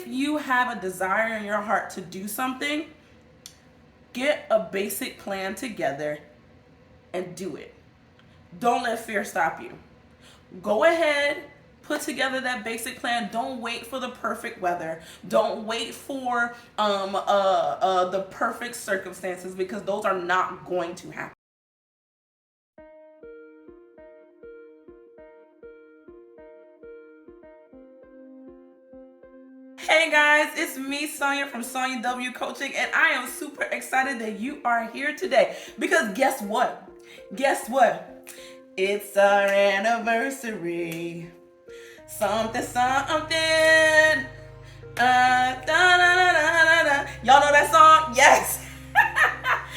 you have a desire in your heart to do something, get a basic plan together and do it. Don't let fear stop you. Go ahead, put together that basic plan. Don't wait for the perfect weather. Don't wait for the perfect circumstances, because those are not going to happen. Hey guys, it's me, Sonja from SonjaW Coaching, and I am super excited that you are here today, because guess what? Guess what? It's our anniversary. Something, something. Y'all know that song? Yes.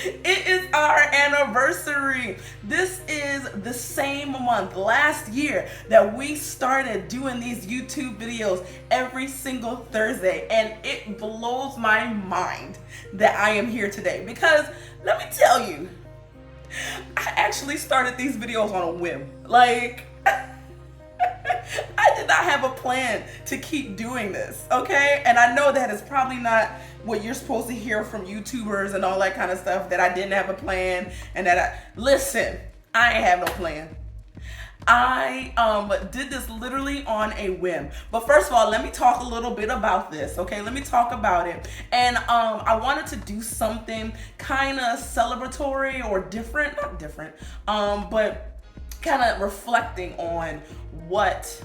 It is our anniversary. This is the same month last year that we started doing these YouTube videos every single Thursday, and it blows my mind that I am here today, because let me tell you, I actually started these videos on a whim. Like, I did not have a plan to keep doing this, okay? And I know that is probably not what you're supposed to hear from YouTubers and all that kind of stuff, that I didn't have a plan and that listen, I ain't have no plan. I did this literally on a whim. But first of all, let me talk a little bit about this, okay? Let me talk about it. And I wanted to do something kind of celebratory or different, not different, but kind of reflecting on what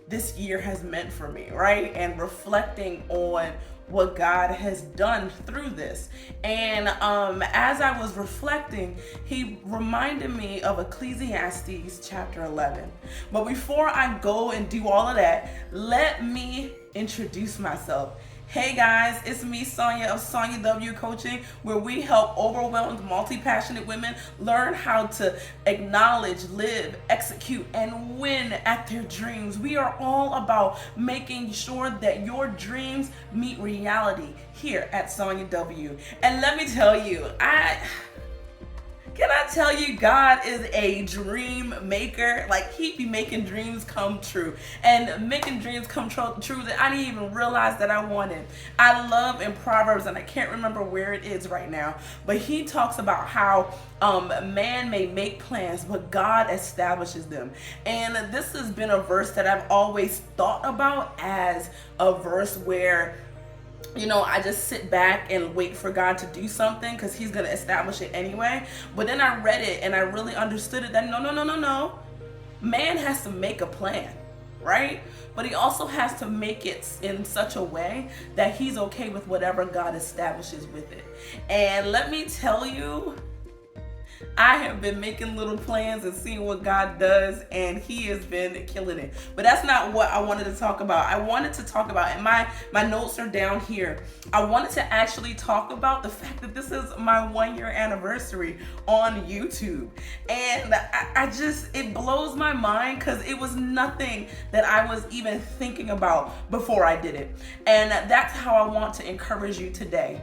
this year has meant for me, right? And reflecting on what God has done through this. And as I was reflecting, he reminded me of Ecclesiastes chapter 11. But before I go and do all of that, let me introduce myself. Hey guys, it's me, Sonja of SonjaW Coaching, where we help overwhelmed, multi-passionate women learn how to acknowledge, live, execute, and win at their dreams. We are all about making sure that your dreams meet reality here at SonjaW. And let me tell you, can I tell you, God is a dream maker? Like, he be making dreams come true, and making dreams come true that I didn't even realize that I wanted. I love in Proverbs, and I can't remember where it is right now, but he talks about how man may make plans, but God establishes them. And this has been a verse that I've always thought about as a verse where, you know, I just sit back and wait for God to do something, because he's going to establish it anyway. But then I read it and I really understood it, that no. Man has to make a plan, right? But he also has to make it in such a way that he's okay with whatever God establishes with it. And let me tell you, I have been making little plans and seeing what God does, and he has been killing it. But that's not what I wanted to talk about. I wanted to talk about, and my notes are down here, I wanted to actually talk about the fact that this is my 1-year anniversary on YouTube. And I just, it blows my mind, because it was nothing that I was even thinking about before I did it. And that's how I want to encourage you today.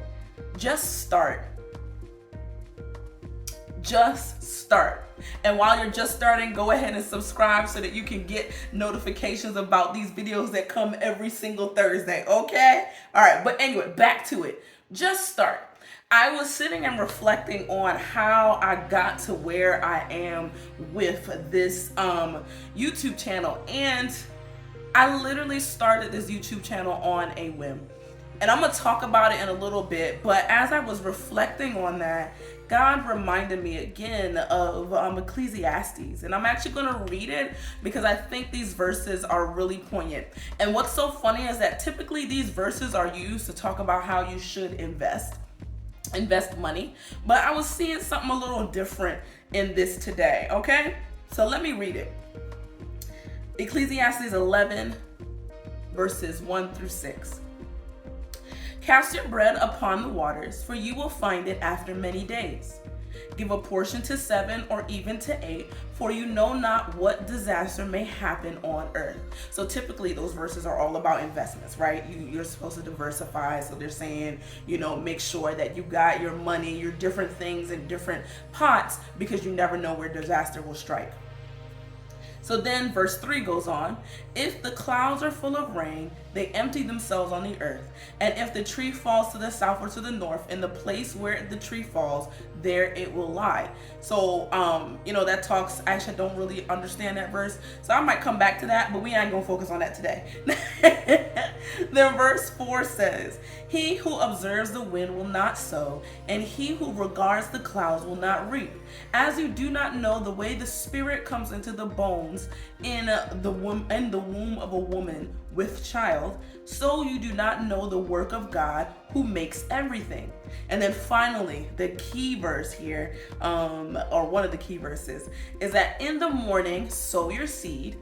Just start. Just start. And while you're just starting, go ahead and subscribe so that you can get notifications about these videos that come every single Thursday, okay? All right, but anyway, back to it. Just start. I was sitting and reflecting on how I got to where I am with this YouTube channel, and I literally started this YouTube channel on a whim. And I'm going to talk about it in a little bit, but as I was reflecting on that, God reminded me again of Ecclesiastes. And I'm actually going to read it, because I think these verses are really poignant. And what's so funny is that typically these verses are used to talk about how you should invest money. But I was seeing something a little different in this today, okay? So let me read it. Ecclesiastes 11, verses 1 through 6. Cast your bread upon the waters, for you will find it after many days. Give a portion to 7 or even to 8, for you know not what disaster may happen on earth. So typically those verses are all about investments, right? You're supposed to diversify. So they're saying, you know, make sure that you got your money, your different things in different pots, because you never know where disaster will strike. So then verse 3 goes on, if the clouds are full of rain they empty themselves on the earth. And if the tree falls to the south or to the north, in the place where the tree falls, there it will lie. So, that talks, actually, I don't really understand that verse. So I might come back to that, but we ain't gonna focus on that today. Then verse 4 says, he who observes the wind will not sow, and he who regards the clouds will not reap. As you do not know the way the spirit comes into the bones in the womb of a woman with child, so you do not know the work of God who makes everything. And then finally, the key verse here, or one of the key verses, is that in the morning sow your seed,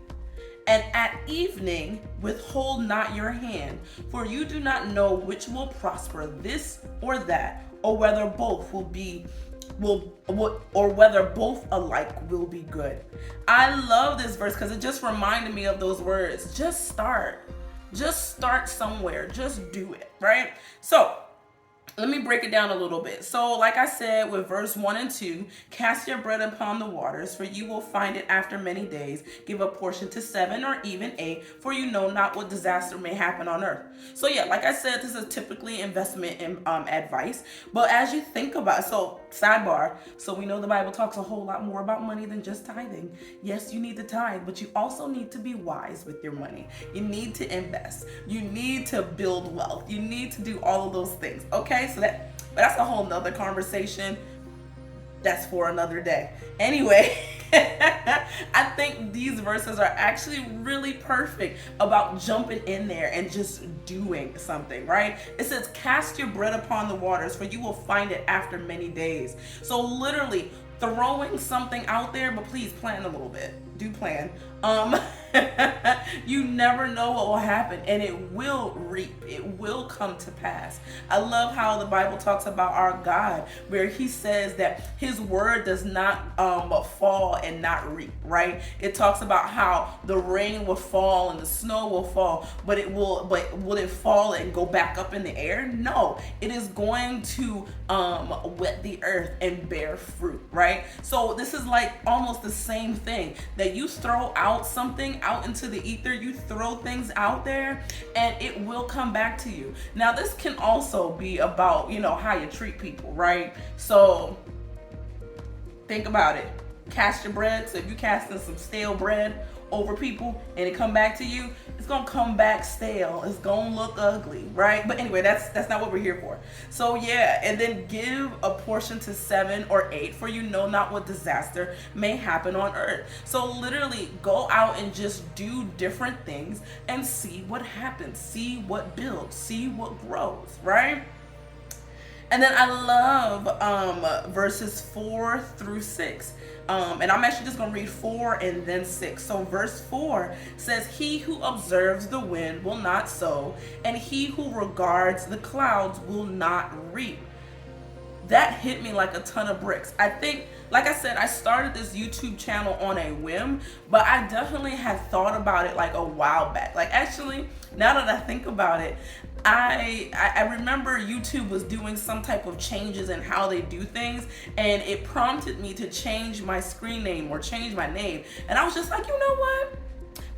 and at evening withhold not your hand, for you do not know which will prosper, this or that, or whether both or whether both alike will be good. I love this verse because it just reminded me of those words. Just start somewhere. Just do it, right? So let me break it down a little bit. So like I said with verse 1 and 2, cast your bread upon the waters, for you will find it after many days. Give a portion to 7 or even 8, for you know not what disaster may happen on earth. So yeah, like I said, this is typically investment in, advice. But as you think about it, so sidebar, so we know the Bible talks a whole lot more about money than just tithing. Yes, you need to tithe, but you also need to be wise with your money. You need to invest. You need to build wealth. You need to do all of those things. Okay, so that's a whole nother conversation. That's for another day. Anyway, I think these verses are actually really perfect about jumping in there and just doing something, right? It says, cast your bread upon the waters, for you will find it after many days. So literally throwing something out there, but please plan a little bit. Do plan. You never know what will happen, and it will reap. It will come to pass. I love how the Bible talks about our God, where he says that his word does not fall and not reap, right? It talks about how the rain will fall and the snow will fall, but will it fall and go back up in the air? No, it is going to wet the earth and bear fruit, right? So this is like almost the same thing, that you throw out something out into the ether, you throw things out there, and it will come back to you. Now this can also be about, how you treat people, right? So think about it. Cast your bread. So if you casting some stale bread over people and it come back to you, it's gonna come back stale. It's gonna look ugly, right? But anyway, that's not what we're here for. So yeah, and then give a portion to 7 or 8, for you know not what disaster may happen on earth. So literally go out and just do different things and see what happens, see what builds, see what grows, right? And then I love verses 4 through 6. And I'm actually just going to read 4 and then 6. So verse 4 says, he who observes the wind will not sow, and he who regards the clouds will not reap. That hit me like a ton of bricks. I think, like I said, I started this YouTube channel on a whim, but I definitely had thought about it like a while back. Like actually, now that I think about it, I remember YouTube was doing some type of changes in how they do things, and it prompted me to change my screen name or change my name. And I was just like, you know what?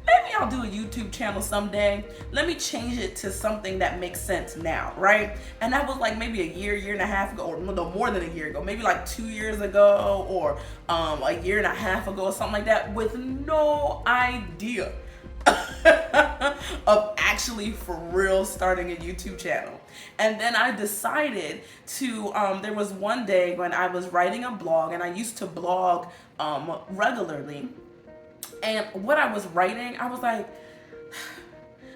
Maybe I'll do a YouTube channel someday. Let me change it to something that makes sense now, right? And that was like maybe a year and a half ago, or no, more than a year ago, maybe like 2 years ago, or a year and a half ago, or something like that, with no idea of actually for real starting a YouTube channel. And then I decided to, there was one day when I was writing a blog, and I used to blog regularly. And what I was writing, I was like,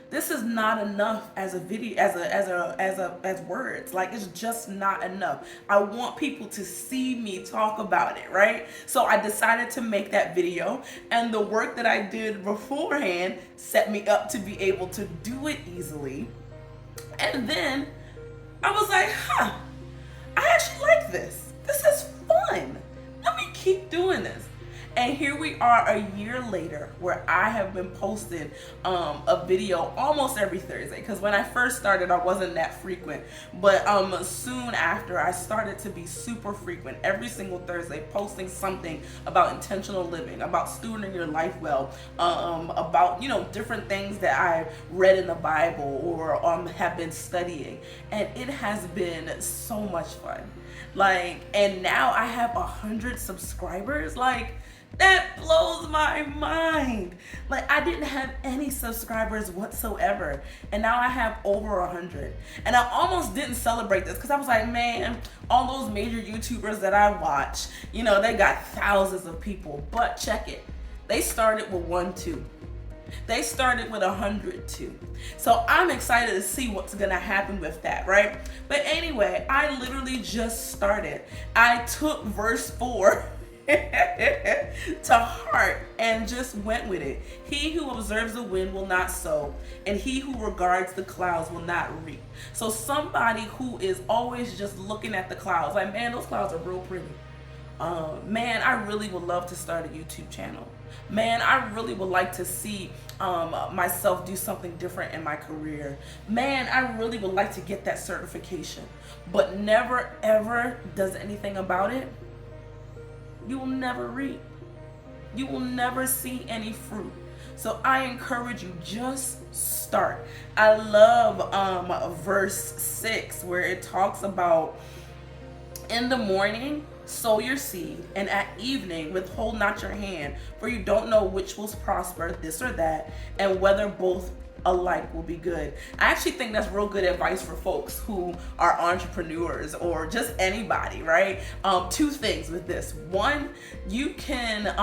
this is not enough as a video, as words. Like, it's just not enough. I want people to see me talk about it, right? So I decided to make that video, and the work that I did beforehand set me up to be able to do it easily. And then I was like, I actually like this. This is fun. Let me keep doing this. And here we are a year later where I have been posting a video almost every Thursday, because when I first started I wasn't that frequent, but soon after I started to be super frequent, every single Thursday posting something about intentional living, about stewarding your life well, about different things that I read in the Bible or have been studying. And it has been so much fun. And now I have 100 subscribers. That blows my mind. I didn't have any subscribers whatsoever, and now I have over 100. And I almost didn't celebrate this because I was like, man, all those major YouTubers that I watch, they got thousands of people. But check it, they started with 1, 2. They started with 100 too. So I'm excited to see what's gonna happen with that, right? But anyway, I literally just started. I took verse 4 to heart and just went with it. He who observes the wind will not sow, and he who regards the clouds will not reap. So somebody who is always just looking at the clouds, man, those clouds are real pretty. Man, I really would love to start a YouTube channel. Man, I really would like to see myself do something different in my career. Man, I really would like to get that certification, but never ever does anything about it. You will never reap. You will never see any fruit. So I encourage you, just start. I love verse 6 where it talks about, in the morning sow your seed, and at evening withhold not your hand, for you don't know which will prosper, this or that, and whether both alike will be good. I actually think that's real good advice for folks who are entrepreneurs or just anybody, right? 2 things with this. 1, you can,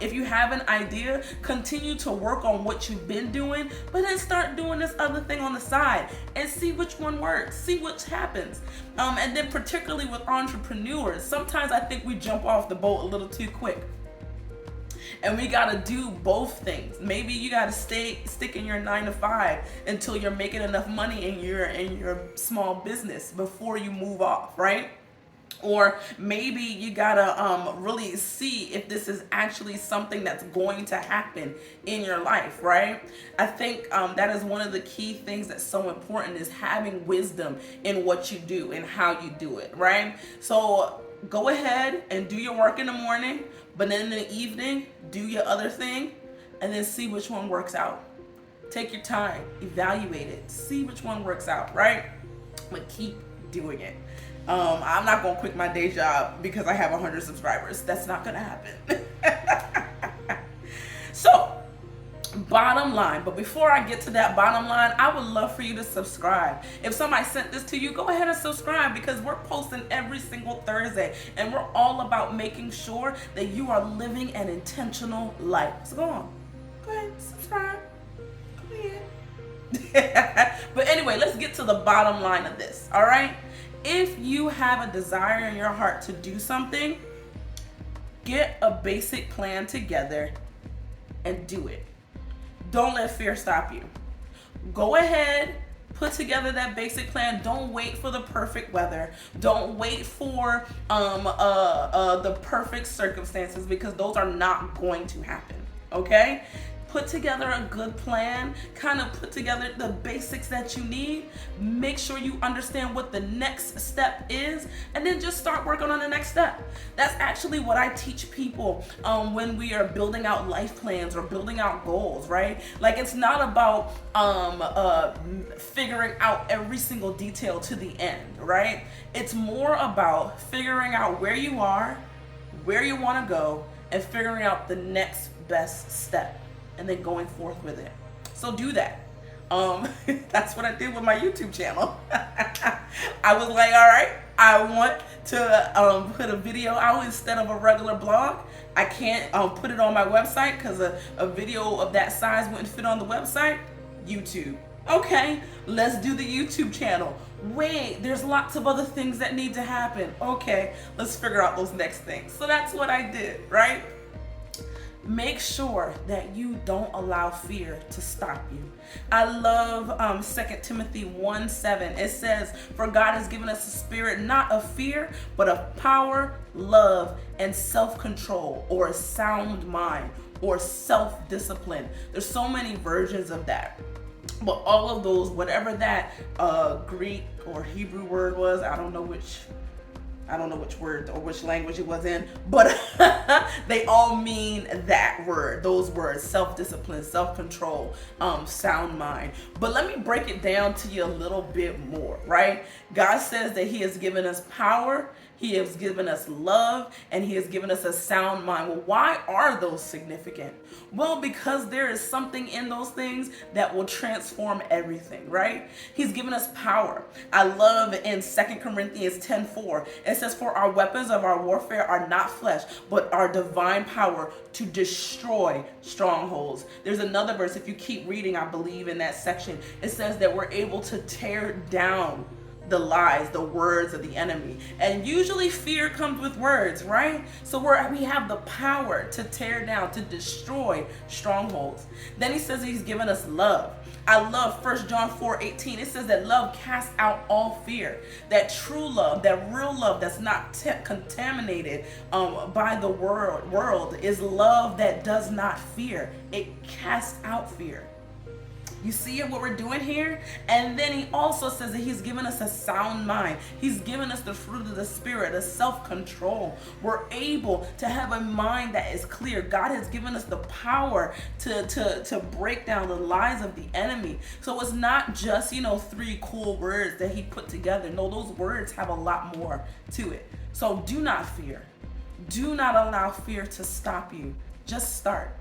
if you have an idea, continue to work on what you've been doing, but then start doing this other thing on the side and see which one works, see what happens. And then particularly with entrepreneurs, sometimes I think we jump off the boat a little too quick. And we gotta do both things. Maybe you gotta stick in your 9 to 5 until you're making enough money in your small business before you move off, right? Or maybe you gotta really see if this is actually something that's going to happen in your life, right? I think that is one of the key things that's so important, is having wisdom in what you do and how you do it, right? So go ahead and do your work in the morning, but then in the evening, do your other thing, and then see which one works out. Take your time, evaluate it, see which one works out, right? But keep doing it. I'm not gonna quit my day job because I have 100 subscribers. That's not gonna happen. So, bottom line, but before I get to that bottom line, I would love for you to subscribe. If somebody sent this to you, go ahead and subscribe, because we're posting every single Thursday, and we're all about making sure that you are living an intentional life. So go ahead, subscribe. Go ahead. But anyway, let's get to the bottom line of this, all right? If you have a desire in your heart to do something, get a basic plan together and do it. Don't let fear stop you. Go ahead, put together that basic plan. Don't wait for the perfect weather. Don't wait for the perfect circumstances, because those are not going to happen, okay? Put together a good plan, kind of put together the basics that you need. Make sure you understand what the next step is, and then just start working on the next step. That's actually what I teach people when we are building out life plans or building out goals, right? It's not about figuring out every single detail to the end, right? It's more about figuring out where you are, where you want to go, and figuring out the next best step, and then going forth with it. So do that. That's what I did with my YouTube channel. I was like, all right, I want to put a video out instead of a regular blog. I can't put it on my website because a video of that size wouldn't fit on the website. YouTube. Okay, let's do the YouTube channel. Wait, there's lots of other things that need to happen. Okay, let's figure out those next things. So that's what I did, right? make sure that you don't allow fear to stop you. I love 2 Timothy 1:7. It says, "For God has given us a spirit not of fear, but of power, love, and self-control," or a sound mind, or self-discipline. There's so many versions of that. But all of those, whatever that Greek or Hebrew word was, I don't know which word or which language it was in, but they all mean that word, those words: self-discipline, self-control, sound mind. But let me break it down to you a little bit more, right? God says that he has given us power, he has given us love, and he has given us a sound mind. Well, why are those significant? Well, because there is something in those things that will transform everything, right? He's given us power. I love in 2 Corinthians 10:4, it says, "For our weapons of our warfare are not flesh, but our divine power to destroy strongholds." There's another verse, if you keep reading, I believe in that section, it says that we're able to tear down the lies, the words of the enemy. And usually fear comes with words, right? So we have the power to tear down, to destroy strongholds. Then he says he's given us love. I love 1 John 4:18. It says that love casts out all fear. That true love, that real love that's not contaminated by the world is love that does not fear. It casts out fear. You see what we're doing here? And then he also says that he's given us a sound mind. He's given us the fruit of the Spirit, a self-control. We're able to have a mind that is clear. God has given us the power to break down the lies of the enemy. So it's not just, 3 cool words that he put together. No, those words have a lot more to it. So do not fear. Do not allow fear to stop you. Just start.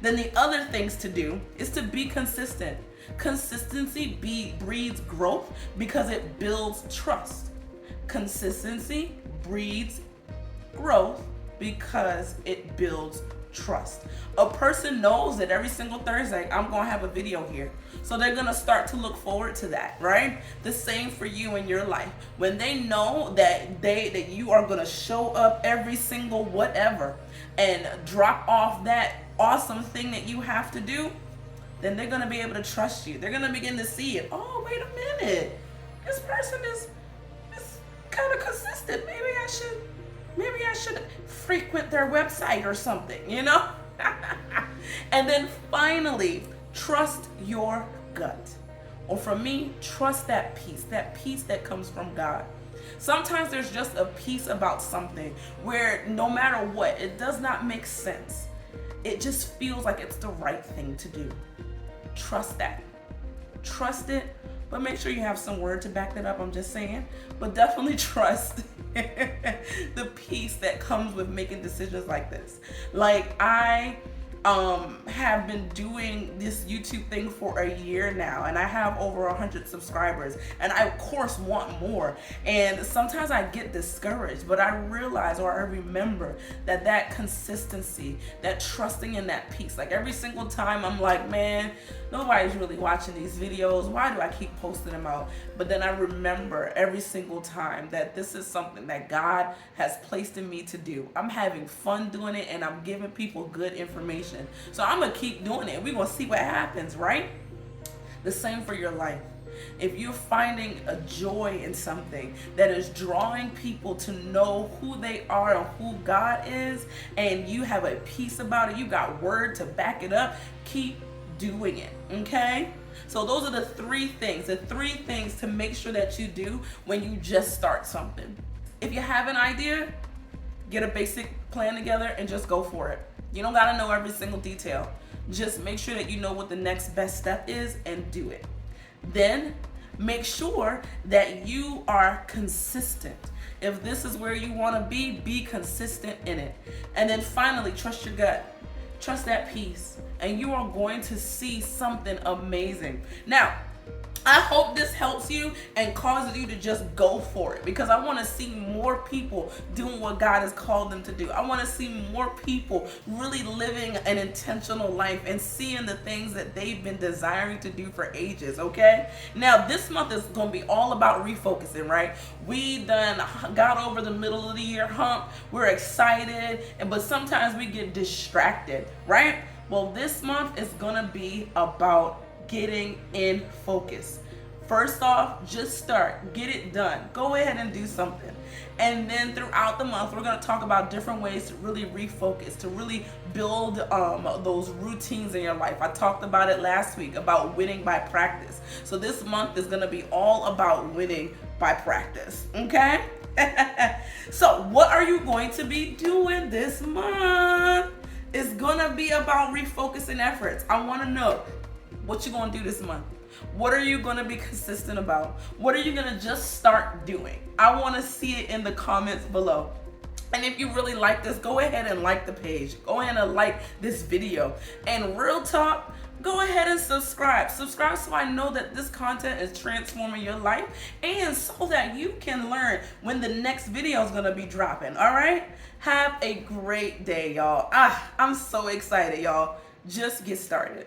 Then the other things to do is to be consistent. Consistency breeds growth because it builds trust. Consistency breeds growth because it builds trust. A person knows that every single Thursday I'm going to have a video here. So they're going to start to look forward to that, right? The same for you in your life. When they know that you are going to show up every single whatever and drop off that awesome thing that you have to do, then they're going to be able to trust you. They're going to begin to see it. Oh, wait a minute. This person is kind of consistent. Maybe I should frequent their website or something, And then finally, trust your gut. Or for me, trust that peace that comes from God. Sometimes there's just a peace about something where no matter what, it does not make sense. It just feels like it's the right thing to do. Trust that. Trust it, but make sure you have some word to back that up, I'm just saying. But definitely trust the peace that comes with making decisions like this. Like I have been doing this YouTube thing for a year now, and I have over 100 subscribers, and I of course want more. And sometimes I get discouraged, but I realize, or I remember that consistency, that trusting in that peace, like every single time I'm like, man, nobody's really watching these videos. Why do I keep posting them out? But then I remember every single time that this is something that God has placed in me to do. I'm having fun doing it, and I'm giving people good information. So I'm going to keep doing it. We're going to see what happens, right? The same for your life. If you're finding a joy in something that is drawing people to know who they are and who God is, and you have a peace about it, you got word to back it up, keep doing it, okay? So those are the three things to make sure that you do when you just start something. If you have an idea, get a basic plan together and just go for it. You don't got to know every single detail. Just make sure that you know what the next best step is and do it. Then make sure that you are consistent. If this is where you want to be consistent in it. And then finally, trust your gut. Trust that peace. And you are going to see something amazing. Now, I hope this helps you and causes you to just go for it, because I want to see more people doing what God has called them to do. I want to see more people really living an intentional life and seeing the things that they've been desiring to do for ages, okay? Now, this month is going to be all about refocusing, right? We done got over the middle of the year hump. We're excited, but sometimes we get distracted, right? Well, this month is going to be about getting in focus. First off, just start. Get it done. Go ahead and do something. And then throughout the month, we're going to talk about different ways to really refocus, to really build those routines in your life. I talked about it last week about winning by practice. So this month is going to be all about winning by practice. Okay? So what are you going to be doing this month? It's going to be about refocusing efforts. I want to know what you're going to do this month. What are you going to be consistent about? What are you going to just start doing? I want to see it in the comments below. And if you really like this, go ahead and like the page. Go ahead and like this video. And real talk, go ahead and subscribe. Subscribe so I know that this content is transforming your life, and so that you can learn when the next video is going to be dropping. All right? Have a great day, y'all. I'm so excited, y'all. Just get started.